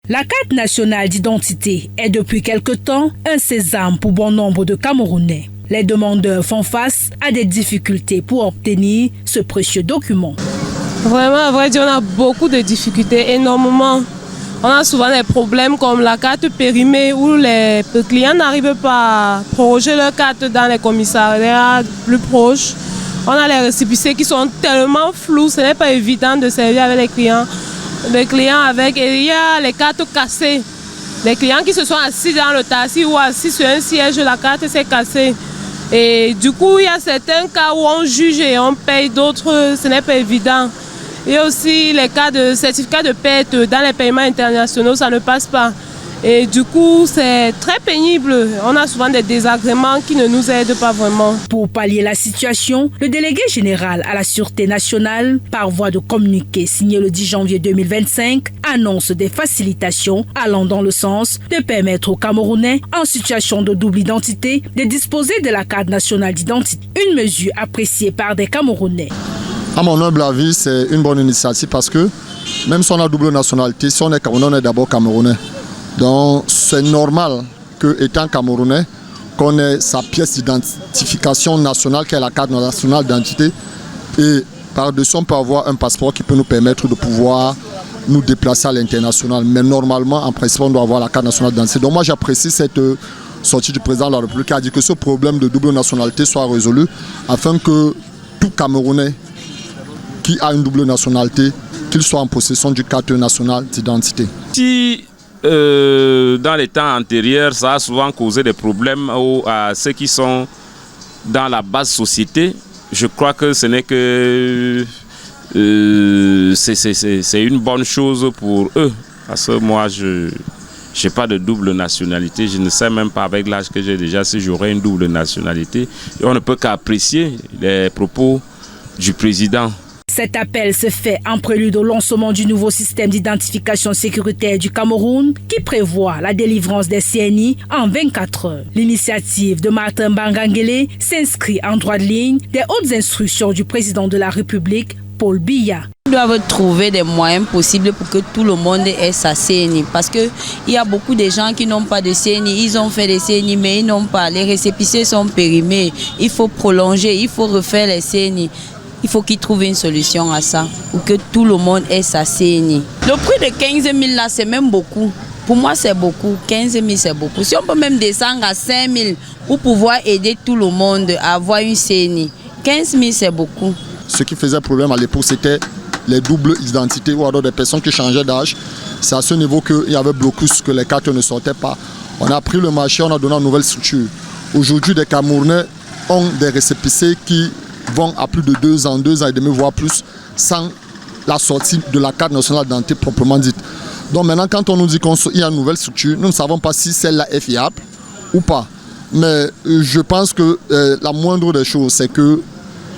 La carte nationale d'identité est depuis quelque temps un sésame pour bon nombre de Camerounais. Les demandeurs font face à des difficultés pour obtenir ce précieux document. Vraiment, à vrai dire, on a beaucoup de difficultés, énormément. On a souvent des problèmes comme la carte périmée où les clients n'arrivent pas à proroger leur carte dans les commissariats plus proches. On a les récépissés qui sont tellement flous, ce n'est pas évident de servir avec les clients. Et il y a les cartes cassées. Les clients qui se sont assis dans le taxi ou assis sur un siège, la carte s'est cassée. Et du coup, il y a certains cas où on juge et on paye, d'autres, ce n'est pas évident. Et aussi les cas de certificat de perte dans les paiements internationaux, ça ne passe pas. Et du coup, c'est très pénible. On a souvent des désagréments qui ne nous aident pas vraiment. Pour pallier la situation, le délégué général à la Sûreté nationale, par voie de communiqué signé le 10 janvier 2025, annonce des facilitations allant dans le sens de permettre aux Camerounais en situation de double identité de disposer de la carte nationale d'identité. Une mesure appréciée par des Camerounais. À mon humble avis, c'est une bonne initiative parce que même si on a double nationalité, si on est Camerounais, on est d'abord Camerounais. Donc c'est normal qu'étant Camerounais, qu'on ait sa pièce d'identification nationale qui est la carte nationale d'identité. Et par-dessus, on peut avoir un passeport qui peut nous permettre de pouvoir nous déplacer à l'international. Mais normalement, en principe, on doit avoir la carte nationale d'identité. Donc moi, j'apprécie cette sortie du président de la République qui a dit que ce problème de double nationalité soit résolu afin que tout Camerounais qui a une double nationalité, qu'il soit en possession du carte nationale d'identité. Si dans les temps antérieurs, ça a souvent causé des problèmes à ceux qui sont dans la basse société, je crois que ce n'est que c'est une bonne chose pour eux. Parce que moi, je n'ai pas de double nationalité. Je ne sais même pas avec l'âge que j'ai déjà si j'aurai une double nationalité. Et on ne peut qu'apprécier les propos du président. Cet appel se fait en prélude au lancement du nouveau système d'identification sécuritaire du Cameroun qui prévoit la délivrance des CNI en 24 heures. L'initiative de Martin Bangangele s'inscrit en droite ligne des hautes instructions du président de la République, Paul Biya. Ils doivent trouver des moyens possibles pour que tout le monde ait sa CNI. Parce qu'il y a beaucoup de gens qui n'ont pas de CNI. Ils ont fait des CNI, mais ils n'ont pas. Les récépissés sont périmés. Il faut prolonger, il faut refaire les CNI. Il faut qu'ils trouvent une solution à ça, pour que tout le monde ait sa CNI. Le prix de 15 000 là, c'est même beaucoup. Pour moi, c'est beaucoup. 15 000, c'est beaucoup. Si on peut même descendre à 5 000 pour pouvoir aider tout le monde à avoir une CNI, 15 000, c'est beaucoup. Ce qui faisait problème à l'époque, c'était les doubles identités ou alors des personnes qui changeaient d'âge. C'est à ce niveau qu'il y avait blocus, que les cartes ne sortaient pas. On a pris le marché, on a donné une nouvelle structure. Aujourd'hui, des Camerounais ont des récépissés qui vont à plus de 2 ans et demi, voire plus, sans la sortie de la carte nationale d'identité proprement dite. Donc maintenant, quand on nous dit qu'il y a une nouvelle structure, nous ne savons pas si celle-là est fiable ou pas. Mais je pense que la moindre des choses, c'est que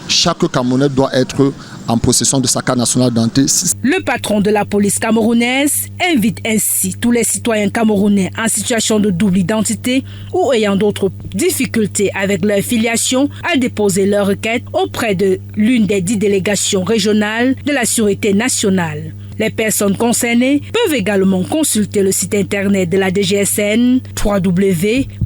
chaque Camerounais doit être en possession de sa carte nationale d'identité. Le patron de la police camerounaise invite ainsi tous les citoyens camerounais en situation de double identité ou ayant d'autres difficultés avec leur filiation à déposer leur requête auprès de l'une des 10 délégations régionales de la Sûreté nationale. Les personnes concernées peuvent également consulter le site internet de la DGSN www.dgsn.cm.